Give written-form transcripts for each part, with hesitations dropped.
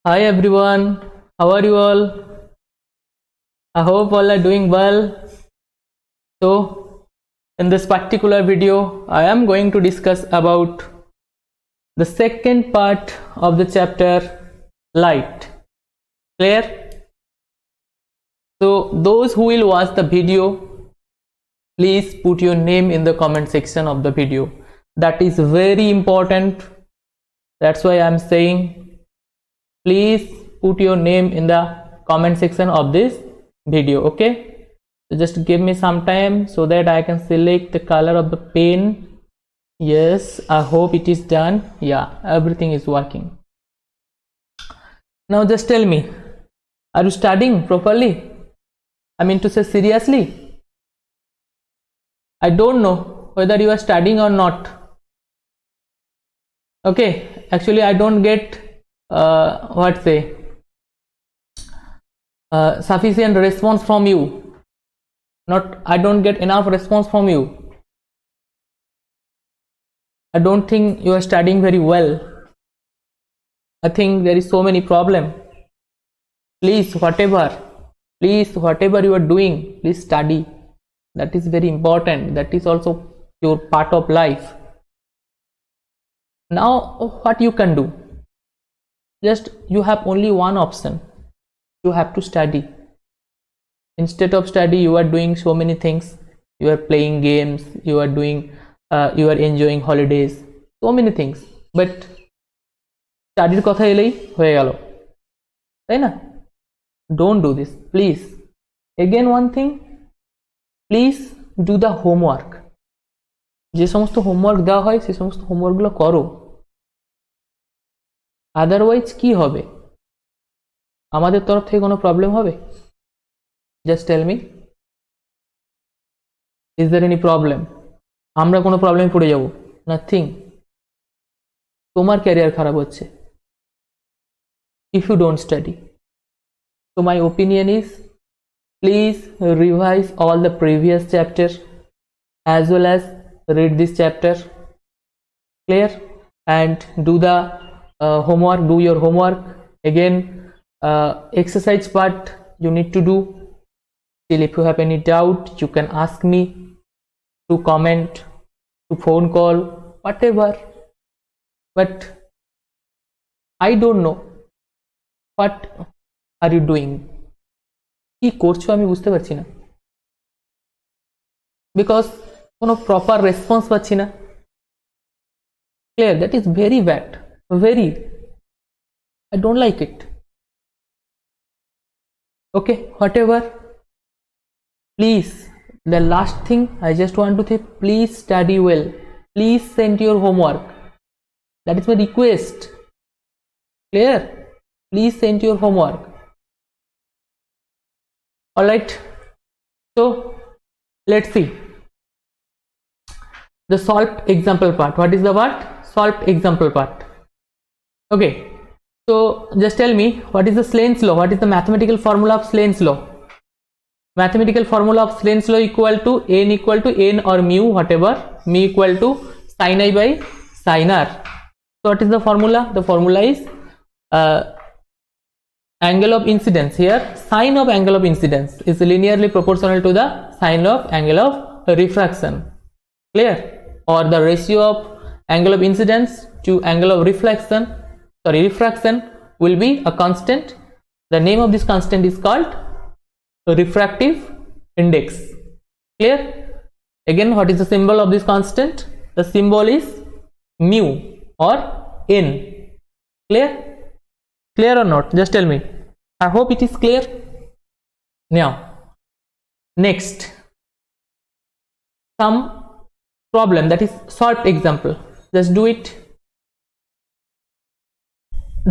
Hi everyone, how are you all? I hope all are doing well. So, in this particular video, I am going to discuss about the second part of the chapter light. Clear? So, those who will watch the video, please put your name in the comment section of the video. That is very important. That's why I am saying, please put your name in the comment section of this video. Okay, so just give me some time so that I can select the color of the pen. Yes, I hope it is done. Yeah, everything is working. Now just tell me, are you studying properly? I mean to say seriously. I don't know whether you are studying or not. Okay, actually I don't get sufficient response from you. I don't get enough response from you. I don't think you are studying very well. I think there is so many problem. Please whatever you are doing, please study. That is very important. That is also your part of life. Now what you can do, just you have only one option. You have to study. Instead of study, you are doing so many things. You are playing games, you are enjoying holidays, so many things. But study কথা এলেই হয়ে গেল, তাই না? Don't do this, please. Again one thing, please do the homework. যে সমস্ত homework দেওয়া হয় সেই সমস্ত হোমওয়ার্কগুলো করো। আদারওয়াইজ কি হবে? আমাদের তরফ থেকে কোনো প্রবলেম হবে? Just tell me, is there any problem? আমরা কোনো প্রবলেমে পড়ে যাব? Nothing. তোমার ক্যারিয়ার খারাপ হচ্ছে if you don't study. So my opinion is, please revise all the previous chapter as well as read this chapter. Clear? And do the homework. Do your homework again. Exercise part you need to do. Still, if you have any doubt, you can ask me to comment, to phone call, whatever. But I don't know what are you doing. কি করছো আমি বুঝতে পারছি না, because কোনো proper response পাচ্ছি না। Clear? That is very bad. Very. I don't like it. Okay, whatever. Please, the last thing I just want to say, please study well. Please send your homework. That is my request. Clear? Please send your homework. All right. So let's see the solved example part. What is the word? Solved example part. Okay. So just tell me, what is the Slane's law? What is the mathematical formula of Slane's law? Mathematical formula of Slane's law equal to n or mu, whatever, mu equal to sin I by sin r. So what is the formula? The formula is angle of incidence. Here sine of angle of incidence is linearly proportional to the sine of angle of refraction. Clear? Or the ratio of angle of incidence to angle of refraction will be a constant. The name of this constant is called refractive index. Clear? Again, what is the symbol of this constant? The symbol is mu or n. Clear? Clear or not? Just tell me. I hope it is clear. Now next, some problem, that is solved example. Just do it.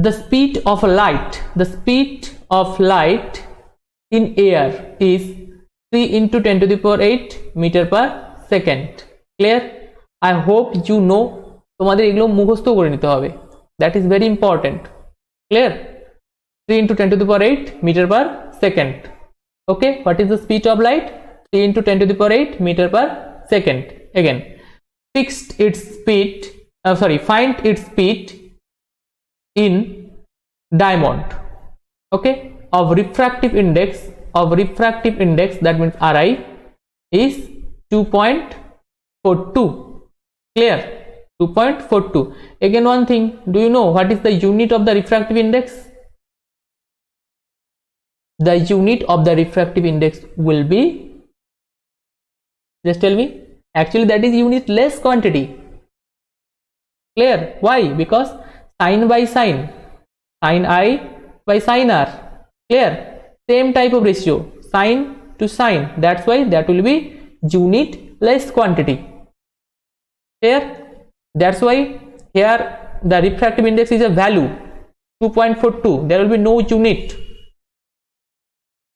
The speed of light in air is 3 into 10 to the power 8 meter per second. Clear? I hope you know. তোমাদের এগুলো মুখস্থ করে নিতে হবে. That is very important. Clear? 3 into 10 to the power 8 meter per second. Okay, what is the speed of light? 3 into 10 to the power 8 meter per second. Again, find its speed in diamond. Okay, of refractive index, that means Ri is 2.42. clear? 2.42. Again, one thing, do you know what is the unit of the refractive index? The unit of the refractive index will be, just tell me. Actually, that is unitless quantity. Clear? Why? Because sine by sine, sine I by sine R. Clear? Same type of ratio, sine to sine. That's why that will be unitless quantity. Clear? That's why here the refractive index is a value 2.42. There will be no unit.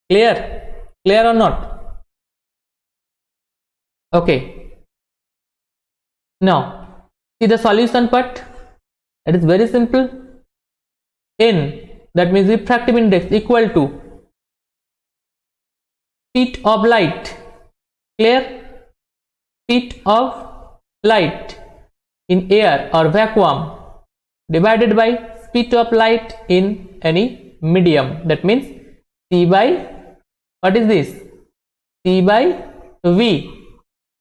Clear? Clear or not? Okay. Now see the solution part. It is very simple. N, that means refractive index, equal to speed of light. Clear? Speed of light in air or vacuum divided by speed of light in any medium. That means C by, what is this? C by V.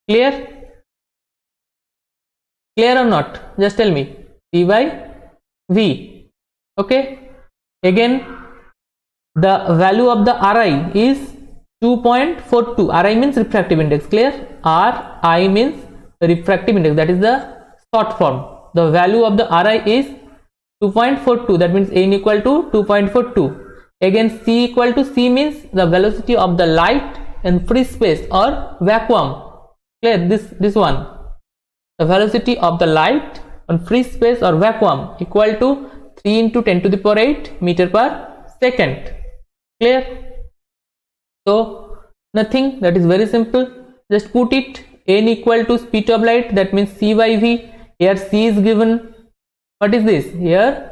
Clear? Clear or not? Just tell me. C by V. Okay. Again, the value of the Ri is 2.42. Ri means refractive index. Clear? Ri means refractive index. That is the short form. The value of the Ri is 2.42. That means N equal to 2.42. Again, C equal to, C means the velocity of the light in free space or vacuum. Clear? This one. The velocity of the light on free space or vacuum equal to 3 into 10 to the power 8 meter per second. Clear? So nothing, that is very simple. Just put it. N equal to speed of light, that means C by V. Here C is given. What is this? Here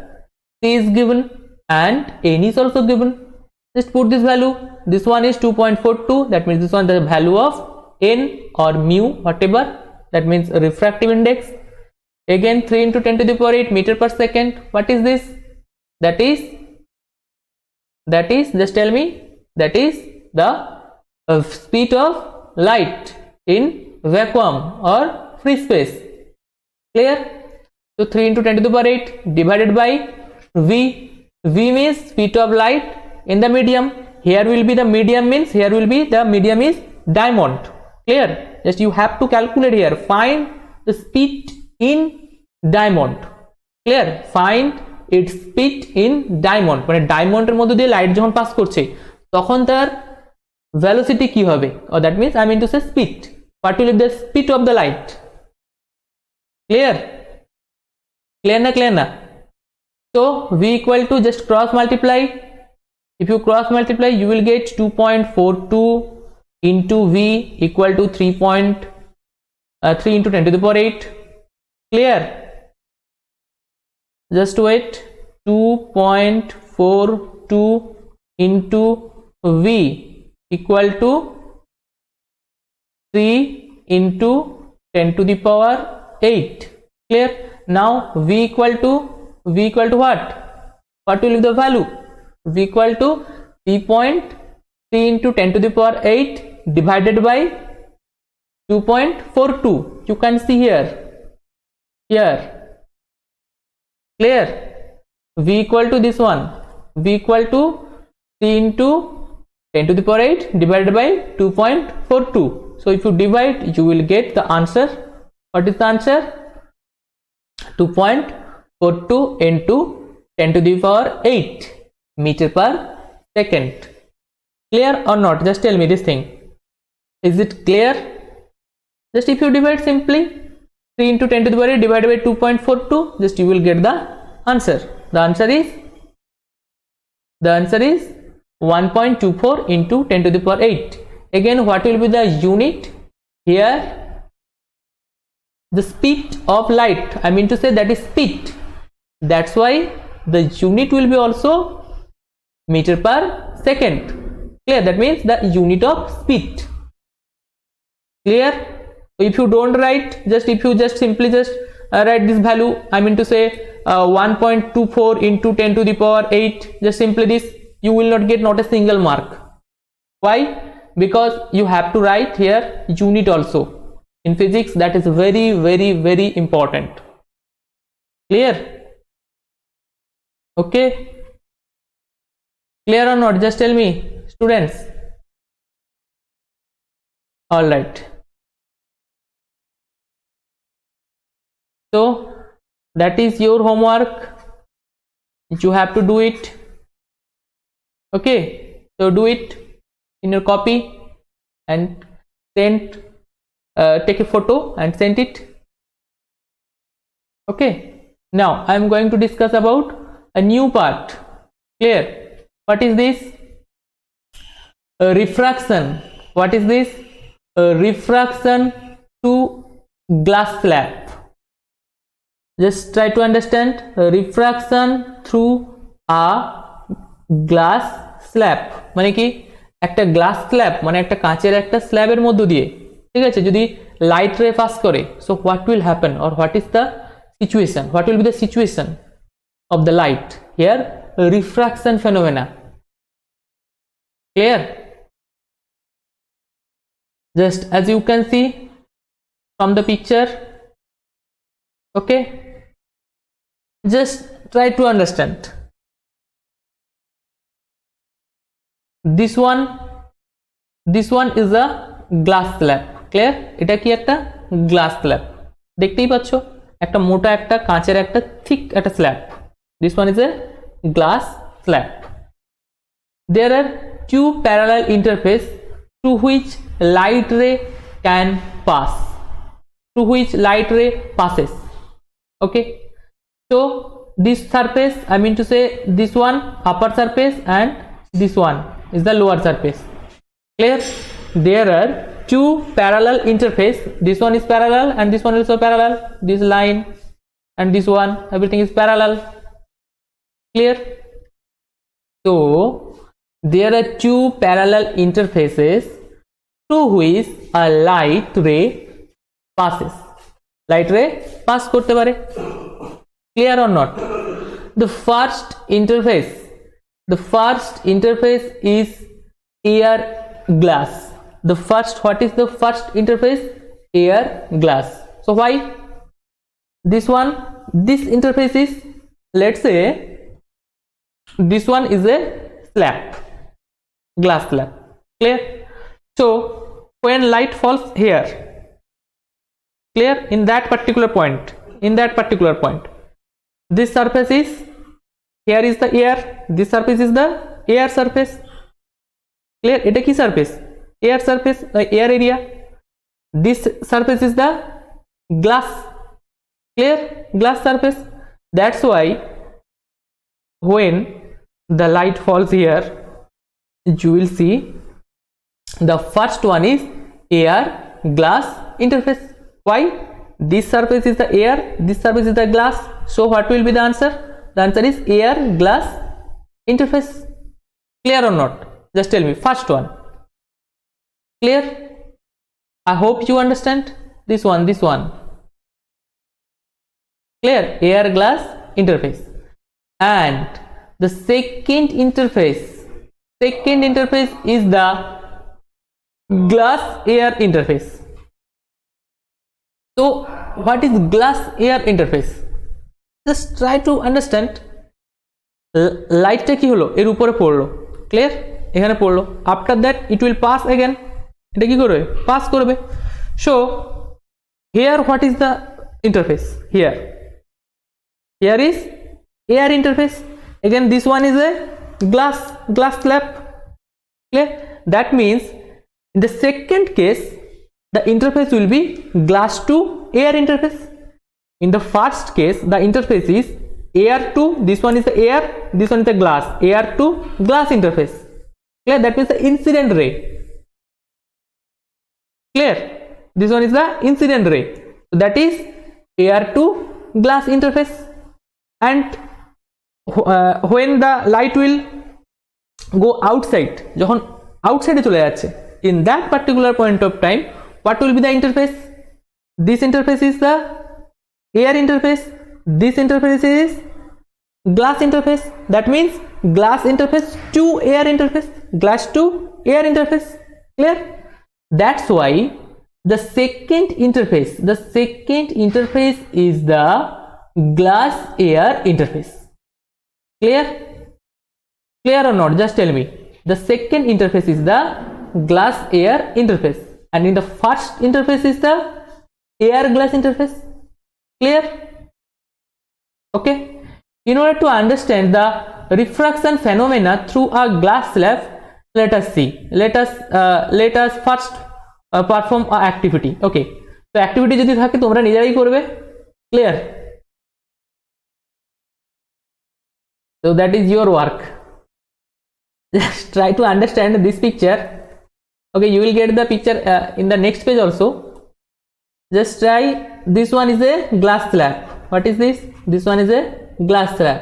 C is given and N is also given. Just put this value. This one is 2.42. That means this one the value of N or mu, whatever. That means refractive index. Again 3 into 10 to the power 8 meter per second. What is this? That is, just tell me, that is the speed of light in vacuum or free space. Clear? So 3 into 10 to the power 8 divided by V. V means speed of light in the medium. Here will be the medium, means here will be the medium is diamond. Clear? Just you have to calculate here. Find the speed in diamond. Clear? Find its speed in diamond. মানে ডায়মন্ডের মধ্যে দিয়ে light যখন pass করছে তখন তার velocity কি হবে? Or that means I mean to say speed. What will be the speed of the light? Clear? Clear na? Clear na? So V equal to, just cross multiply. If you cross multiply, you will get 2.42 into V equal to 3 into 10 to the power 8. Clear? Just wait. 2.42 into V equal to 3 into 10 to the power 8. Clear? Now V equal to what? What will be the value? V equal to 3.3 into 10 to the power 8 divided by 2.42. You can see here. Clear? V equal to this one. V equal to 3 into 10 to the power 8 divided by 2.42. So if you divide, you will get the answer. What is the answer? 2.42 into 10 to the power 8 meter per second. Clear or not? Just tell me this thing. Is it clear? Just if you divide simply 3 into 10 to the power 8 divided by 2.42, just you will get the answer. The answer is 1.24 into 10 to the power 8. Again, what will be the unit? Here the speed of light, I mean to say that is speed. That's why the unit will be also meter per second. Clear? That means the unit of speed. Clear? If you don't write, just if you just simply just write this value, I mean to say 1.24 into 10 to the power 8, just simply this, you will not get not a single mark. Why? Because you have to write here unit also. In physics, that is very, very, very important. Clear? Okay, clear or not? Just tell me, students. All right, so that is your homework. You have to do it. Okay, so do it in your copy and send, take a photo and send it. Okay, now I am going to discuss about a new part. Clear? What is this? Refraction. What is this? Refraction to glass slab. Just try to understand. Refraction through a glass slab মানে কি, একটা glass slab মানে একটা কাঁচের একটা স্ল্যাবের মধ্য দিয়ে, ঠিক আছে, যদি লাইট রে পাস করে, so what will happen or what is the situation, what will be the situation of the light here? Refraction phenomena. Clear? Just as you can see from the picture. Okay, just try to understand. This one is a glass slab. Clear? এটা কি একটা glass slab, দেখতেই পাচ্ছ, একটা মোটা একটা কাঁচের একটা থিক একটা slab. This one is a glass slab. There are two parallel interface through which light ray can pass, through which light ray passes. Okay, so this surface, I mean to say this one upper surface and this one is the lower surface. Clear? There are two parallel interface. This one is parallel and this one is also parallel. This line and this one, everything is parallel. Clear? So there are two parallel interfaces through which a light ray passes. Light ray pass korte pare. Clear or not? The first interface is air glass. The first, what is the first interface? Air glass. So why? This one, this interface is, let's say this one is a slab, glass slab. Clear? So when light falls here, clear, in that particular point, this surface is, here is the air, this surface is the air surface. Clear? Eta ki surface? Air surface, air area. This surface is the glass. Clear? Glass surface. That's why when the light falls here, you will see the first one is air glass interface. Why? This surface is the air, this surface is the glass. So what will be the answer? The answer is air glass interface. Clear or not? Just tell me, first one. Clear? I hope you understand. This one. Clear? Air glass interface. And the second interface is the glass air interface. So what is glass air interface? Just try to understand. লাইটটা কি হলো, এর উপরে পড়লো, clear, এখানে পড়লো, after that it will pass again, এটা কি করবে, পাস করবে. So here what is the interface? Here is air interface. Again this one is a glass slab. Clear? That means in the second case the interface will be glass to air interface. In the first case the interface is air to, this one is the air, this one is the glass, air to glass interface. Clear? That means the incident ray. Clear? This one is the incident ray. So that is air to glass interface. And when the light will go outside, যখন outside চলে যাচ্ছে, in that particular point of time what will be the interface? This interface is the air interface, this interface is glass interface. That means glass interface to air interface, glass to air interface. Clear? That's why the second interface is the glass air interface. Clear? Clear or not? Just tell me. The second interface is the glass air interface, and in the first interface is the air glass interface. Clear? Okay. In order to understand the refraction phenomena through a glass slab, let us first perform a activity. Okay, so activity যদি থাকে তোমরা নিজেরাই করবে. Clear? So that is your work. Just try to understand this picture. Okay, you will get the picture in the next page also. Just try. This one is a glass slab. What is this? This one is a glass slab.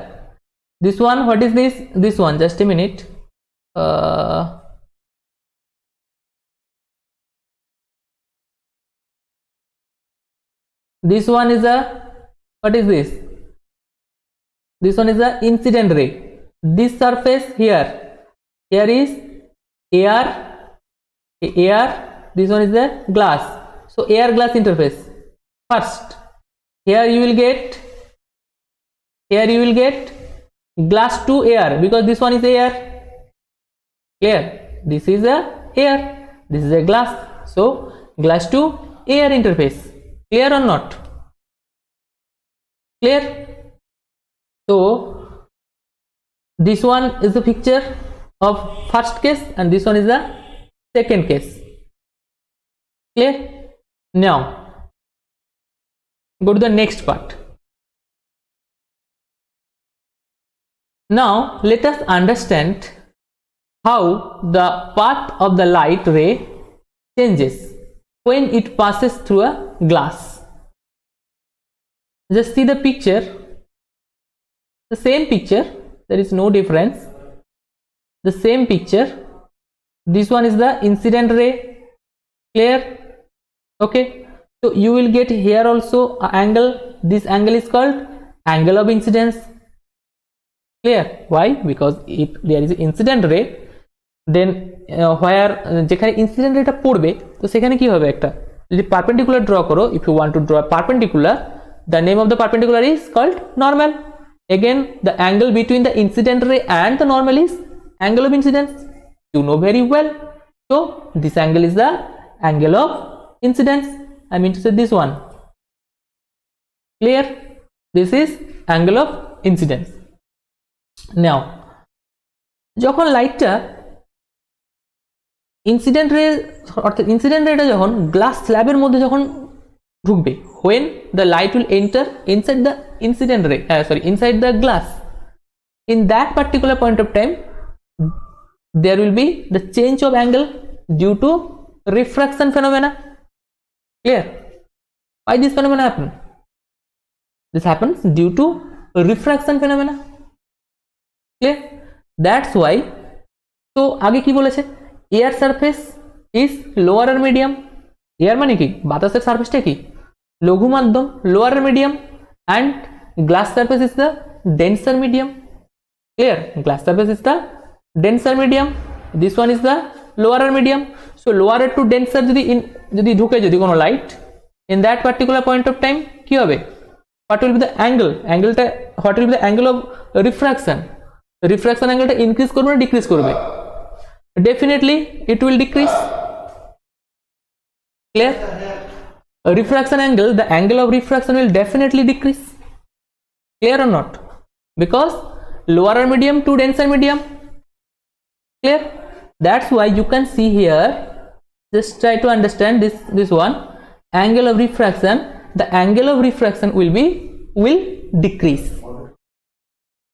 This one, what is this? This one, just a minute. This one is a, what is this? This one is the incident ray. This surface here is air. This one is the glass. So air glass interface. First, here you will get glass to air, because this one is air. Clear? This is a air, this is a glass. So glass to air interface. Clear or not? Clear? So this one is the picture of first case, and this one is the second case. Clear? Now go to the next part. Now let us understand how the path of the light ray changes when it passes through a glass. Just see the picture, the same picture, there is no difference, the same picture. This one is the incident ray. Clear? Okay, so you will get here also an angle. This angle is called angle of incidence. Clear? Why? Because if there is incident ray, then where যেখানে incident ray টা পড়বে, তো সেখানে কি হবে, একটা যদি perpendicular draw করো, if you want to draw a perpendicular, the name of the perpendicular is called normal. Again, the angle between the incident ray and the normal is angle of incidence. You know very well. So this angle is the angle of incidence. I mean to say this one. Clear? This is angle of incidence. Now যখন লাইটটা incident রেটা যখন glass স্ল্যাবের মধ্যে যখন ঢুকবে, when the light will enter inside the incident ray, inside the glass, in that particular point of time there will be the change of angle due to refraction phenomena. Clear? Why this phenomena happen? This happens due to refraction phenomena. Clear? That's why. So আগে কি বলেছে, air surface is lower medium. air মানে কি, বাতাসের সারফেসটা কি, লঘু মাধ্যম, lower medium, and glass surface is the denser medium. Clear? Glass surface is the denser medium. This one is the lower medium. So lower to denser যদি ঢুকে যদি কোনো light, in that particular point of time কি হবে, what will be the angle, what will be the angle of refraction? Refraction angle টা increase করবে না decrease করবে? Definitely it will decrease. Clear? Refraction angle, the angle of refraction will definitely decrease. Clear or not? Because lower medium to denser medium. Clear? That's why you can see here, just try to understand this one, angle of refraction, the angle of refraction will decrease.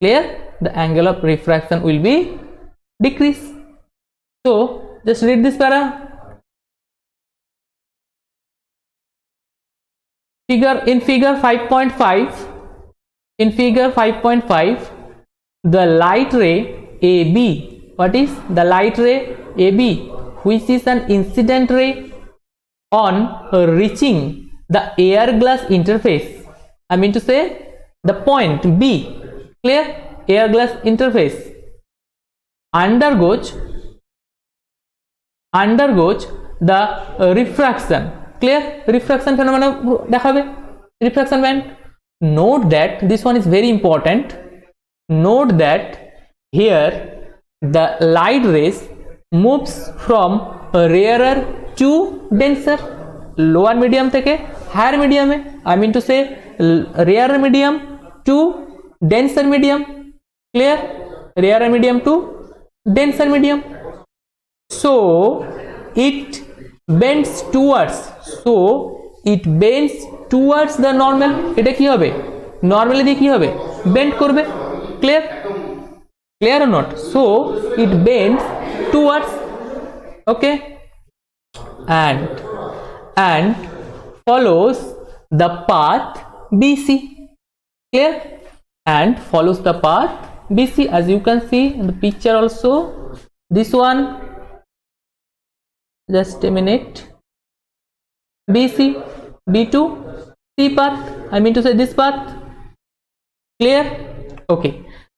Clear? The angle of refraction will be decrease. So just read this para. In figure 5.5, the light ray AB, what is the light ray AB, which is an incident ray, on reaching the air glass interface, I mean to say the point B, clear, air glass interface undergoes the refraction, clear, refraction phenomena দেখাবে, refraction band. Note that this one is very important. Note that here the light rays moves from rarer to denser, lower medium থেকে higher medium A, I mean to say rarer medium to denser medium, clear, rarer medium to denser medium. So it bends towards the normal. এটা কি হবে, normally দিয়ে কি হবে, bend করবে, clear or not? So it bends towards, okay, and follows the path BC, clear, and follows the path BC, as you can see in the picture also. This one, just a minute, BC, B2, C path, I mean to say this path, clear, okay.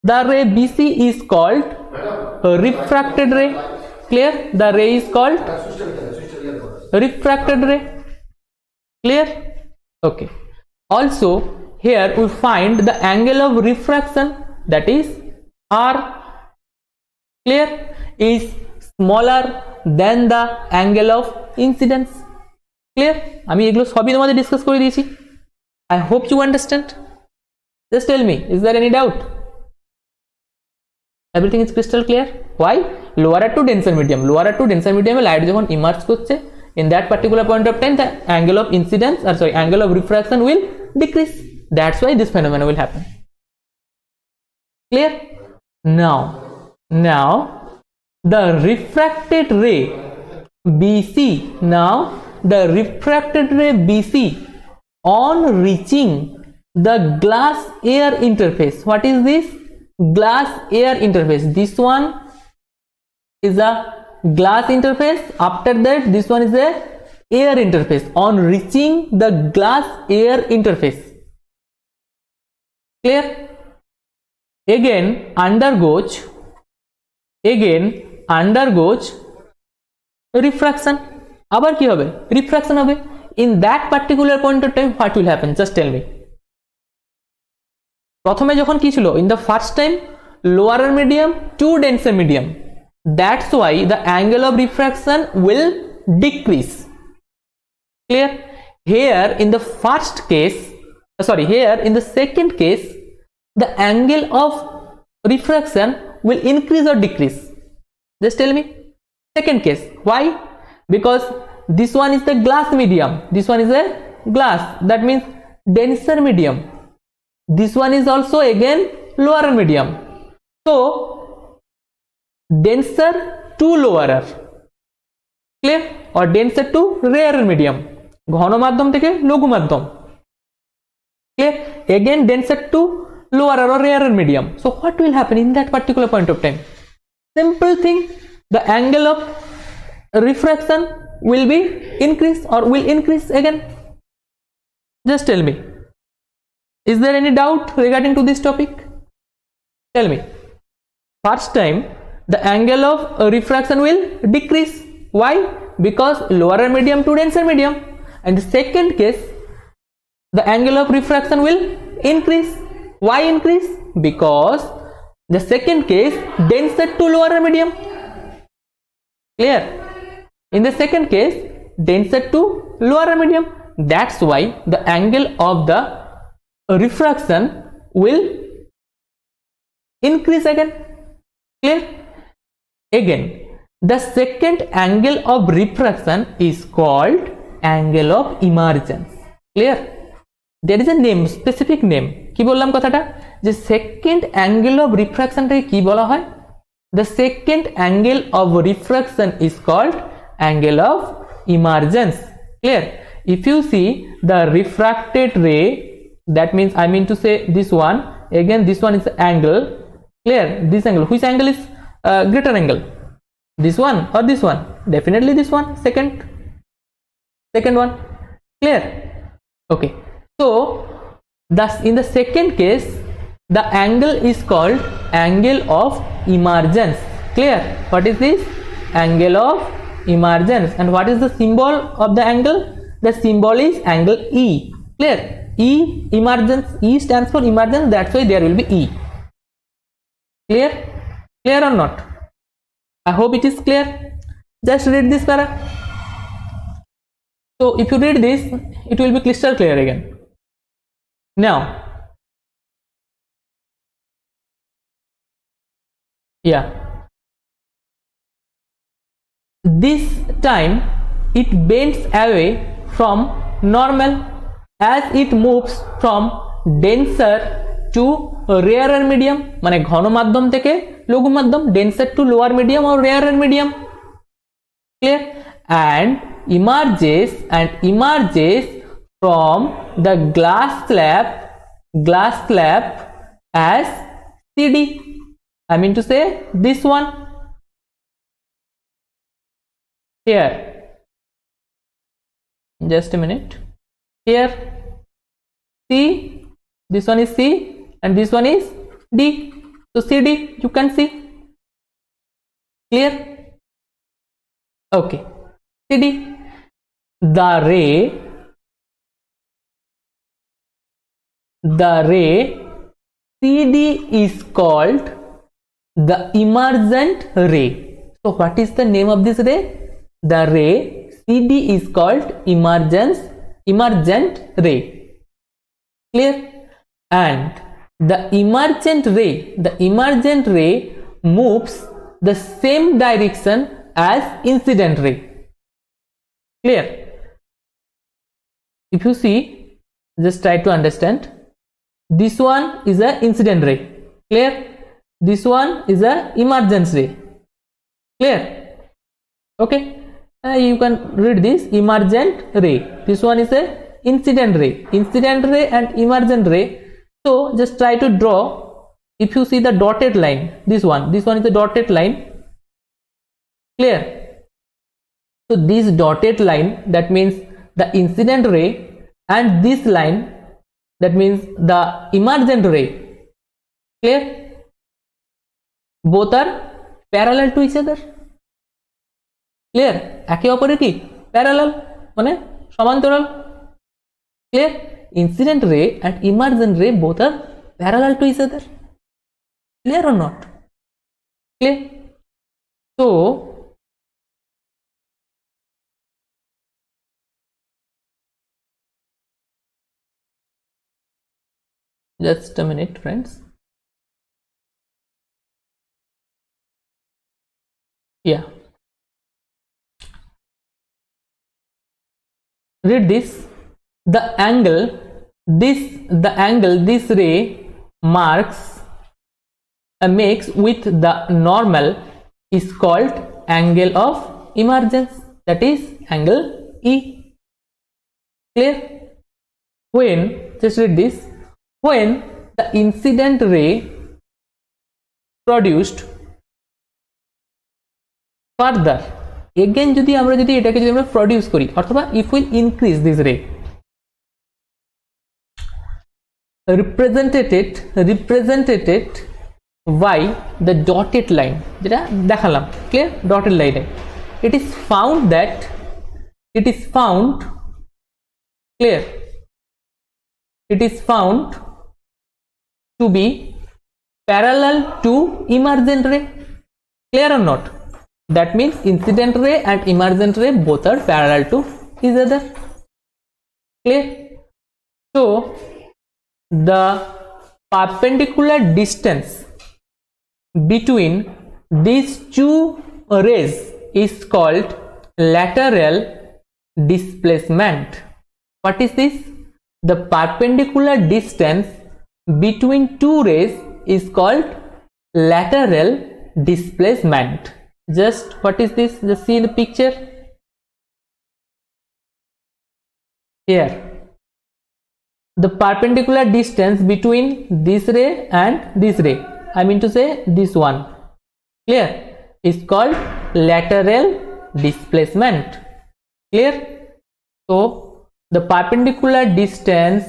The ray BC is called a refracted ray, clear, the ray is called refracted ray, clear, okay. Also here we find the angle of refraction, that is R, clear, is smaller than the angle of incidence, clear. আমি এগুলো সবই তোমাদের discuss করে দিয়েছি. I hope you understand. Just tell me, is there any doubt? Everything is crystal clear. Why? Lower to denser medium, light যখন emerge করছে, in that particular point of time the angle of incidence, or sorry, angle of refraction will decrease. That's why this phenomenon will happen. Clear? Now the refracted ray BC, now the refracted ray BC on reaching the glass air interface. What is this? Glass air interface. This one is a glass interface. After that, this one is a air interface. On reaching the glass air interface, clear, again undergoes refraction. আবার কি হবে, refraction হবে. In that particular point of time what will happen, just tell me. প্রথমে যখন কি ছিল, in the first time lower medium to denser medium, that's why the angle of refraction will decrease, clear. Here in the first case, here in the second case, the angle of refraction will increase or decrease. Just tell me, second case. Why? Because this one is the glass medium, this one is a glass, that means denser medium. This one is also again lower medium, so denser to lower, clear, or denser to rarer medium, ঘন মাধ্যম থেকে লঘু মাধ্যম, clear, again denser to lower or rarer medium. So what will happen in that particular point of time? Simple thing, the angle of refraction will be increase or will increase again. Just tell me, is there any doubt regarding to this topic? Tell me. First time the angle of refraction will decrease. Why? Because lower medium to denser medium. And the second case, the angle of refraction will increase. Why increase? Because the second case, denser to lower medium, clear. In the second case, denser to lower medium, that's why the angle of the refraction will increase again, clear. Again, the second angle of refraction is called angle of emergence, clear. There is a name, specific name. কি বললাম কথাটা, যে second angle of রিফ্রাকশনটাকে কি বলা হয়? The second angle of refraction is called angle of emergence, clear. If you see the refracted ray, that means I mean to say this one, again this one is the angle, clear. This angle, which angle is greater angle, this one or this one? Definitely this one, second one, clear. Okay, so Thus, in the second case, the angle is called angle of emergence. Clear? What is this? Angle of emergence. And what is the symbol of the angle? The symbol is angle E. Clear? E, emergence. E stands for emergence. That's why there will be E. Clear? Clear or not? I hope it is clear. Just read this para. So if you read this, it will be crystal clear again. Now, yeah, this time it bends away from normal as it moves from denser to rarer medium, মানে ঘন মাধ্যম থেকে লঘু মাধ্যম, denser to lower medium or rarer medium. Clear? And emerges from the glass slab as CD. I mean to say this one here. Just a minute. Here, C, this one is C and this one is D. So CD you can see. Clear? Okay. CD. The ray CD is called the emergent ray. So what is the name of this ray? The ray CD is called emergent ray. Clear? And the emergent ray moves the same direction as incident ray. Clear? If you see, just try to understand. This one is a incident ray. Clear? This one is a emergence ray. Clear? Okay. You can read this emergent ray. This one is a incident ray and emergent ray. So just try to draw. If you see the dotted line, this one is a dotted line. Clear? So this dotted line, that means the incident ray, and this line, that means the emergent ray. Clear? Both are parallel to each other. Clear? একে অপরে কি parallel, মানে সমান্তরাল. Clear? Incident ray and emergent ray both are parallel to each other. Clear or not? Clear? So just a minute, friends. Yeah, read this. The angle this ray makes with the normal is called angle of emergence, that is angle E. Clear? When, just read this, when the incident ray produced further, again যদি আমরা produce করি, অথবা if we increase this ray, represented by the dotted line, যেটা দেখালাম. Clear? Dotted line. It is found clear, it is found to be parallel to emergent ray. Clear or not? That means incident ray and emergent ray both are parallel to each other. Clear? So the perpendicular distance between these two rays is called lateral displacement. What is this? The perpendicular distance between two rays is called lateral displacement. Just what is this? Just see the picture here. The perpendicular distance between this ray and this ray, I mean to say this one, clear, is called lateral displacement. Clear? So the perpendicular distance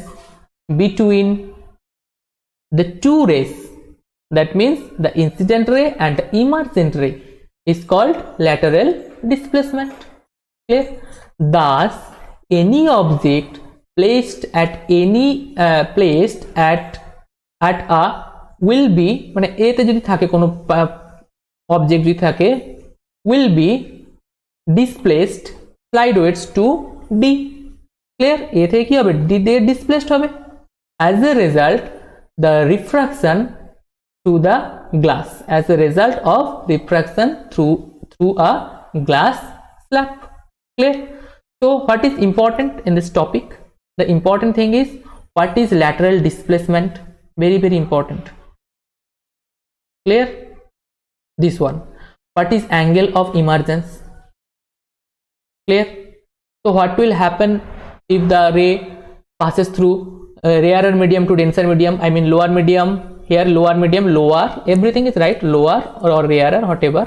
between the two rays, that means the incident ray and the emergent ray, is called lateral displacement. Clear? Thus, any object placed at a will be, মানে a তে যদি থাকে কোনো object যদি থাকে, will be displaced sideways to D. Clear? a থেকে কি হবে, D দিয়ে displaced হবে. As a result, the refraction to the glass, as a result of refraction through a glass slab. Clear? So what is important in this topic? The important thing is what is lateral displacement. Very, very important. Clear? This one. What is angle of emergence? Clear? So what will happen if the ray passes through rarer medium to denser medium? I mean lower medium, here lower medium, lower, everything is right, lower or rarer, whatever.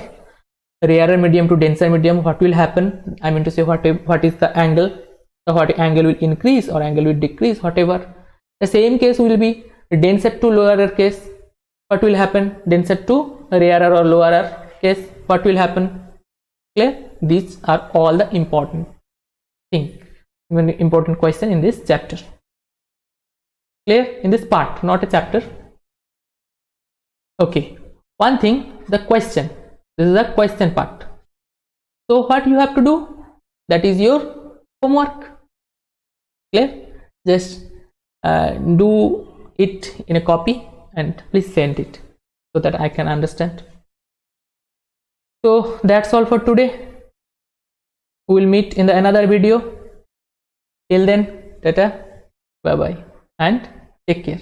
Rarer medium to denser medium, what will happen? I mean to say what is the angle? So what angle will increase or angle will decrease, whatever. The same case will be denser to lower case. What will happen? Denser to rarer or lower case, what will happen? Clear? These are all the important thing, important question in this chapter. Clear? In this part, not a chapter. Okay, one thing, the question. This is the question part. So what you have to do? That is your homework. Clear? Just do it in a copy and please send it so that I can understand. So that's all for today. We will meet in the another video. Till then, tata, bye bye and take care.